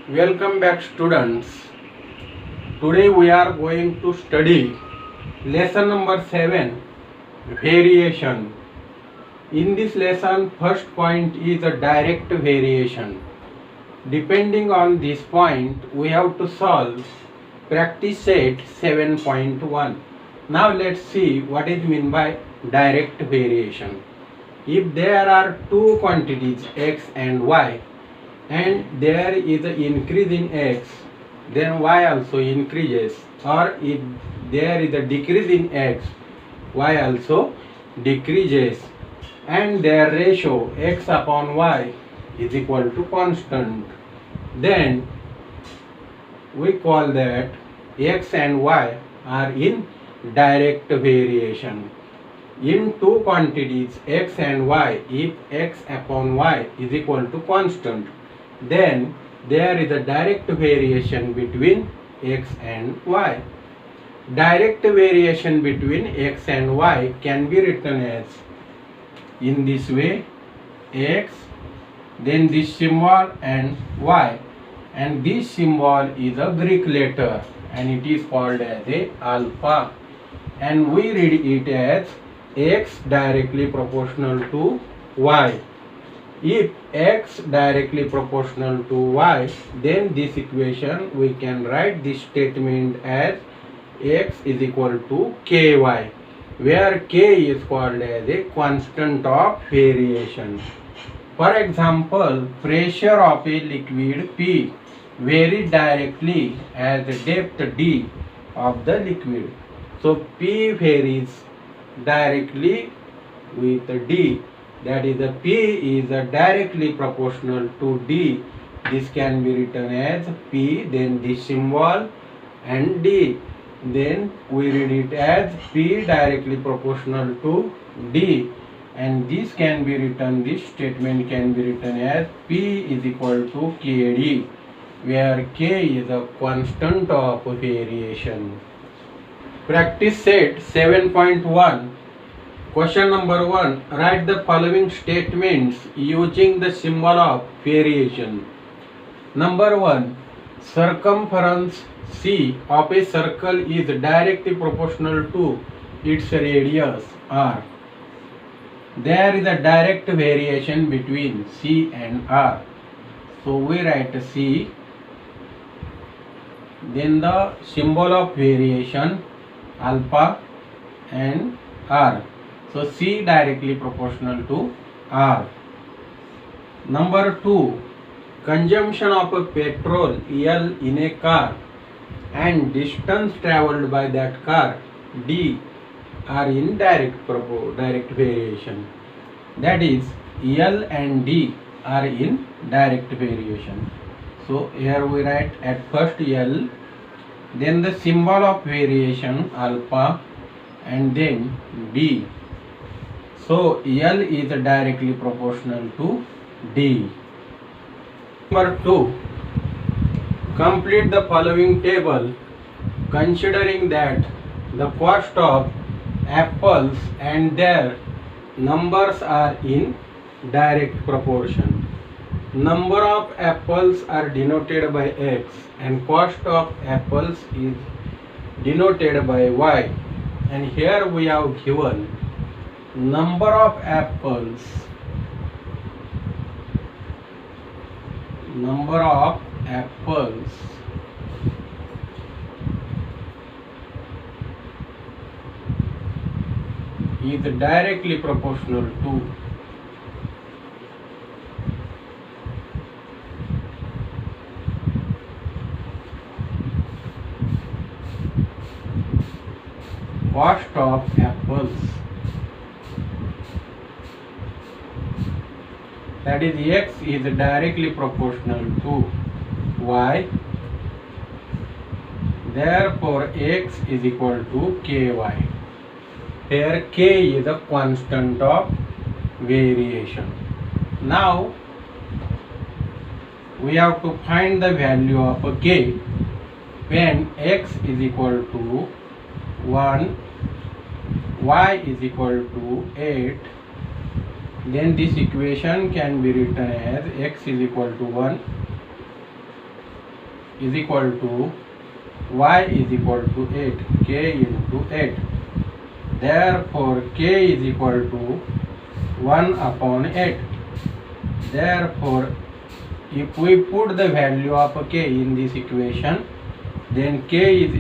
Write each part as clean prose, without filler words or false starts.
Welcome back, students. Today we are going to study lesson number 7, variation. In this lesson, first point is a direct variation. Depending on this point, we have to solve practice set 7.1. Now let's see what is meant by direct variation. If there are two quantities x and y, and there is an increase in x, then y also increases, or if there is a decrease in x, y also decreases, and their ratio x upon y is equal to constant, then we call that x and y are in direct variation. In two quantities x and y, if x upon y is equal to constant, then there is a direct variation between x and y. Direct variation between x and y can be written as in this way: x, then this symbol and y, and this symbol is a Greek letter and it is called as a alpha, and we read it as x directly proportional to y. If x directly proportional to y, then this equation we can write this statement as x is equal to ky, where k is called as a constant of variation. For example, pressure of a liquid P varies directly as the depth d of the liquid. So P varies directly with d, that is the P is directly proportional to d. This can be written as P, then this symbol and d, then we read it as P directly proportional to d, and this can be written, this statement can be written as P is equal to kd, where k is a constant of variation. Practice set 7.1. Question number 1. Write the following statements using the symbol of variation. Number 1. Circumference C of a circle is directly proportional to its radius R. There is a direct variation between C and R. So we write C, then the symbol of variation alpha and R. So C directly proportional to R. Number 2. Consumption of a petrol L in a car and distance travelled by that car D are in direct variation. That is, L and D are in direct variation. So here we write at first L, then the symbol of variation alpha, and then D. So L is directly proportional to D. Number 2. Complete the following table considering that the cost of apples and their numbers are in direct proportion. Number of apples are denoted by X and cost of apples is denoted by Y, and here we have given number of apples is directly proportional to cost of apples, that is X is directly proportional to Y, therefore X is equal to ky. Here k is a constant of variation. Now we have to find the value of k when x is equal to 1, y is equal to 8, then this equation can be written as x is equal to 1, is equal to y is equal to 8, k into 8. Therefore k is equal to 1 upon 8. Therefore if we put the value of k in this equation, then k is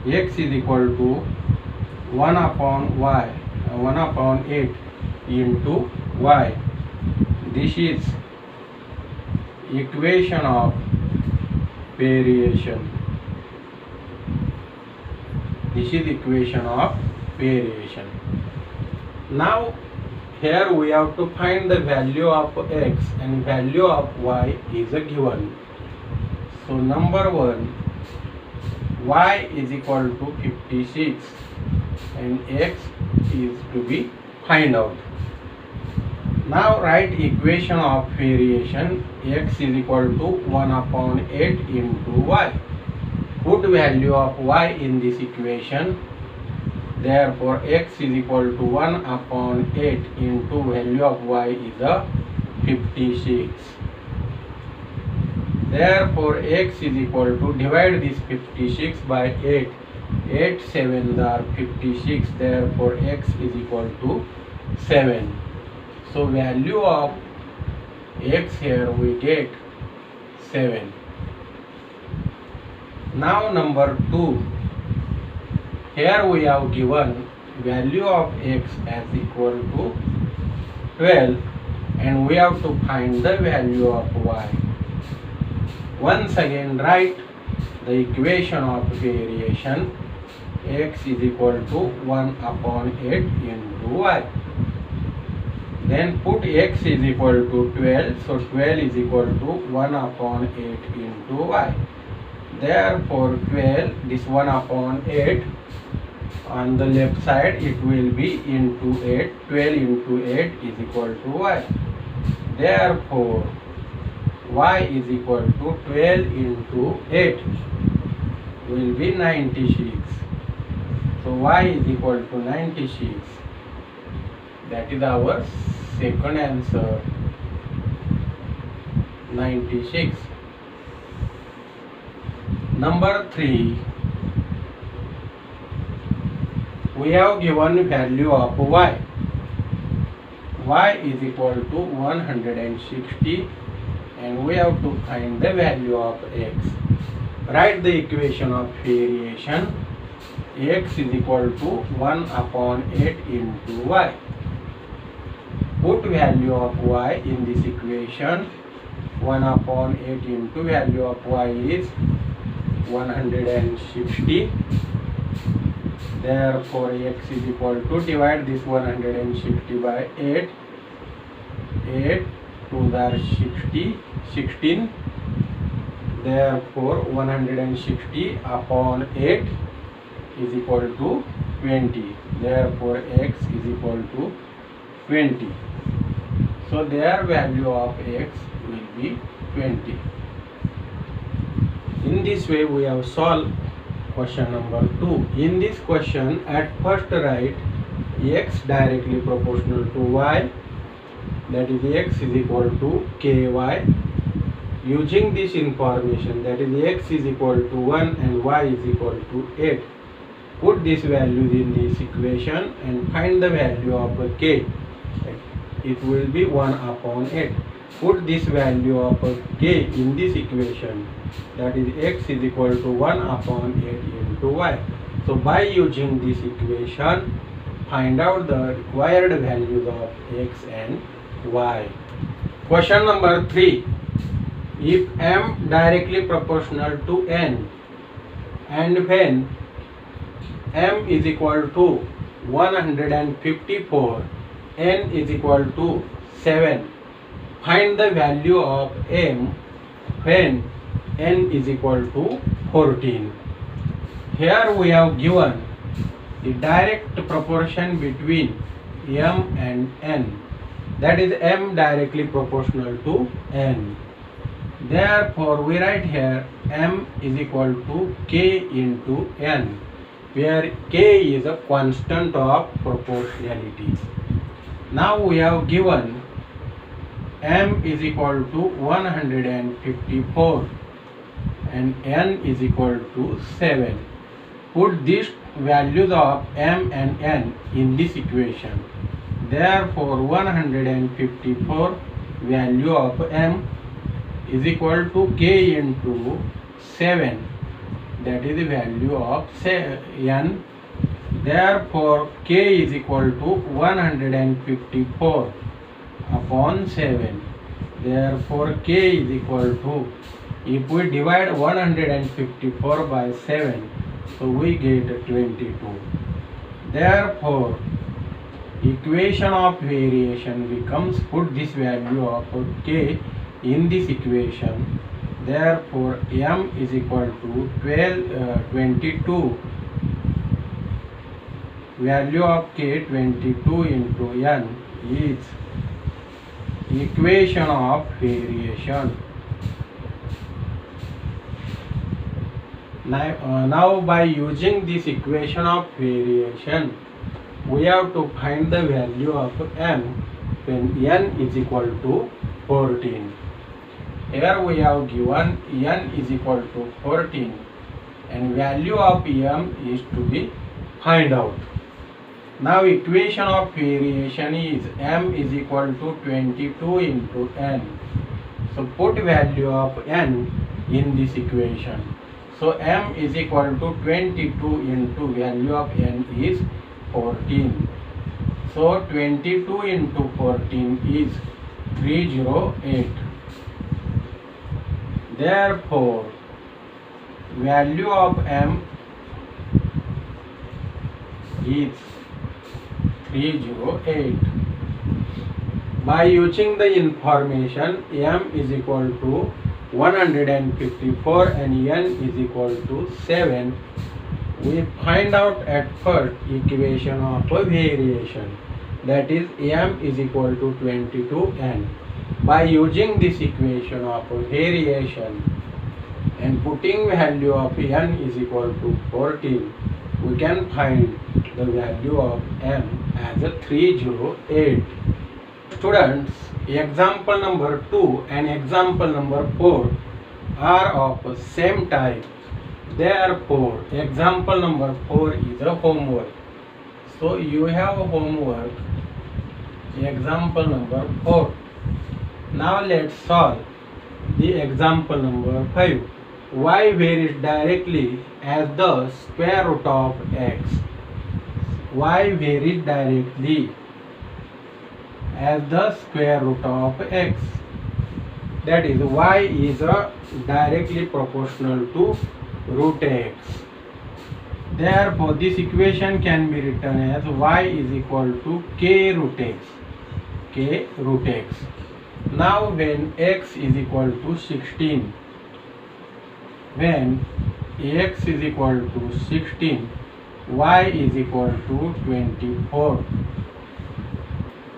x is equal to 1 upon y, 1 upon 8 into y. This is equation of variation. This is equation of variation. Now here we have to find the value of x and value of y is a given. So number 1, y is equal to 56 and x is to be find out. Now write equation of variation. X is equal to 1 upon 8 into y. Put value of y in this equation. Therefore x is equal to 1 upon 8 into value of y is a 56. Therefore x is equal to, divide this 56 by 8. 8 7s are 56. Therefore x is equal to 7. So value of x here we get 7. Now number 2. Here we have given value of x as equal to 12 and we have to find the value of y. Once again write the equation of variation. X is equal to 1 upon 8 into y. Then put x is equal to 12. So 12 is equal to 1 upon 8 into y. Therefore 12, this 1 upon 8 on the left side it will be into 8. 12 into 8 is equal to y. Therefore y is equal to 12 into 8 will be 96. So y is equal to 96. That is our second answer, 96. Number 3. We have given value of y. Y is equal to 160 and we have to find the value of x. Write the equation of variation. X is equal to 1 upon 8 into y. Put value of y in this equation. 1 upon 8 into value of y is 160. Therefore x is equal to, divide this 160 by 8. 8 2s are 60, 16. Therefore 160 upon 8 is equal to 20. Therefore x is equal to 20. So their value of x will be 20. In this way we have solved question number 2. In this question, at first write x directly proportional to y, that is x is equal to ky. Using this information, that is x is equal to 1 and y is equal to 8. Put these values in this equation and find the value of k. It will be 1 upon 8. Put this value of k in this equation, that is x is equal to 1 upon 8 into y. So by using this equation, find out the required values of x and y. Question number 3. If m directly proportional to n and when m is equal to 154, n is equal to 7, find the value of m when n is equal to 14. Here we have given the direct proportion between m and n, that is m directly proportional to n. Therefore we write here m is equal to k into n, where k is a constant of proportionality. Now we have given m is equal to 154 and n is equal to 7. Put these values of m and n in this equation. Therefore 154 value of m is equal to k into 7, that is the value of n. Therefore k is equal to 154 upon 7. Therefore k is equal to, if we divide 154 by 7, so we get 22. Therefore equation of variation becomes, put this value of k in this equation. Therefore m is equal to 22, value of k 22 into n is equation of variation. Now by using this equation of variation, we have to find the value of m when n is equal to 14. Here we have given n is equal to 14 and value of m is to be find out. Now equation of variation is m is equal to 22 into n. So put value of n in this equation. So m is equal to 22 into value of n is 14. So 22 into 14 is 308. Therefore value of m is 308. By using the information m is equal to 154 and n is equal to 7, we find out at first equation of a variation, that is m is equal to 22n. By using this equation of a variation and putting value of n is equal to 14, we can find the value of m as a 308. Students, example number 2 and example number 4 are of same type. Therefore example number 4 is a homework. So you have homework example number 4. Now let's solve the example number 5. Y varies directly as the square root of x. Y varies directly as the square root of x. That is, y is directly proportional to root x. Therefore this equation can be written as y is equal to k root x. K root x. Now when x is equal to 16, when x is equal to 16, y is equal to 24.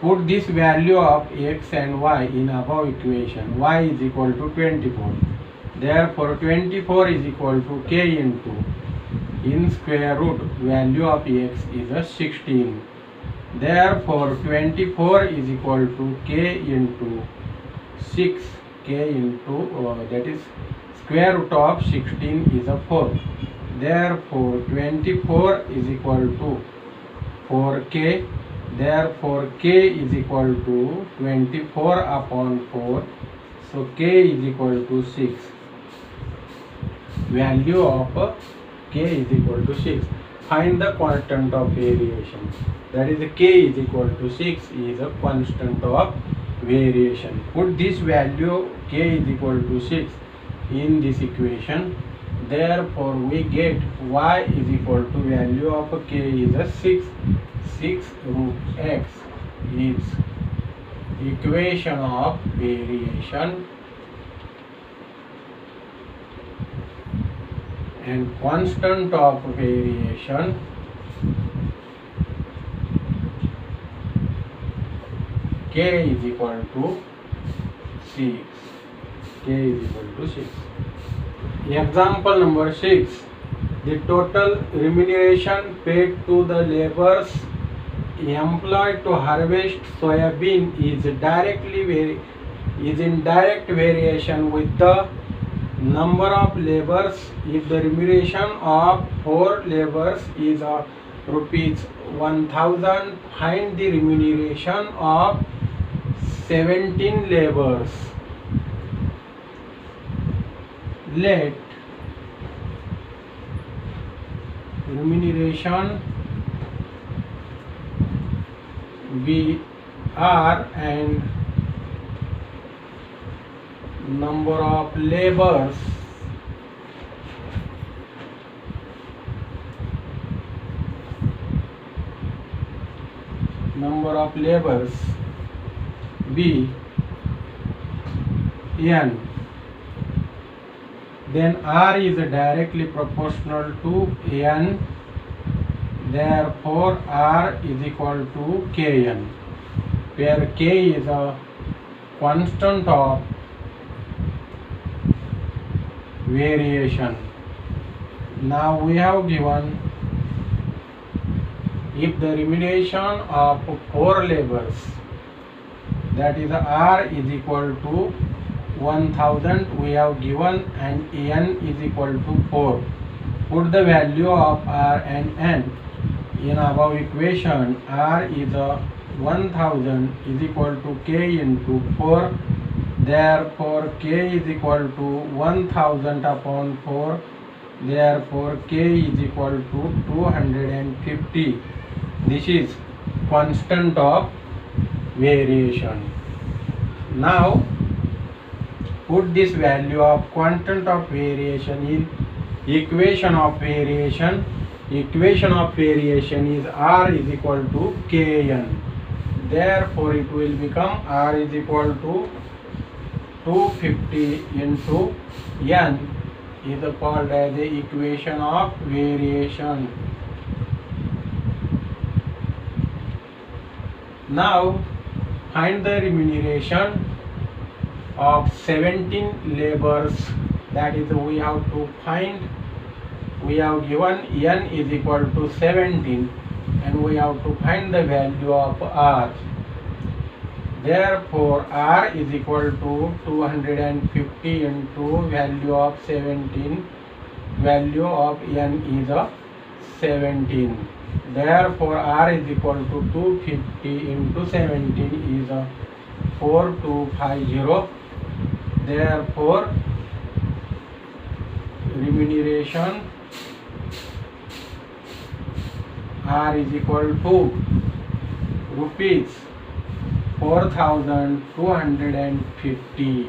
Put this value of x and y in above equation. Y is equal to 24. Therefore 24 is equal to k into, in square root, value of x is a 16. Therefore 24 is equal to k into 6. K into that is square root of 16 is a 4. Therefore 24 is equal to 4k. Therefore k is equal to 24 upon 4. So k is equal to 6. Value of k is equal to 6. Find the constant of variation. That is, k is equal to 6 is a constant of variation. Put this value k is equal to 6 in this equation. Therefore we get y is equal to value of k is a 6. 6 root x is equation of variation, and constant of variation k is equal to 6. K is equal to 6. Example number 6. The total remuneration paid to the laborers employed to harvest soybean is in direct variation with the number of laborers, if the remuneration of 4 laborers is rupees 1000, find the remuneration of 17 laborers. Let remuneration be R and number of laborers be N, then R is directly proportional to N, therefore R is equal to Kn, where K is a constant of variation. Now we have given, if the remuneration of 4 laborers, that is R is equal to 1000, we have given, and N is equal to 4. Put the value of R and N in above equation. R is 1000 is equal to K into 4. Therefore K is equal to 1000 upon 4. Therefore K is equal to 250. This is constant of variation. Now put this value of constant of variation in equation of variation. Equation of variation is R is equal to Kn. Therefore it will become R is equal to 250 into N is called as the equation of variation. Now find the remuneration of 17 laborers, that is we have to find, we have given N is equal to 17 and we have to find the value of R. Therefore R is equal to 250 into value of 17, value of N is 17. Therefore R is equal to 250 into 17 is 4250. Therefore remuneration R is equal to rupees 4250.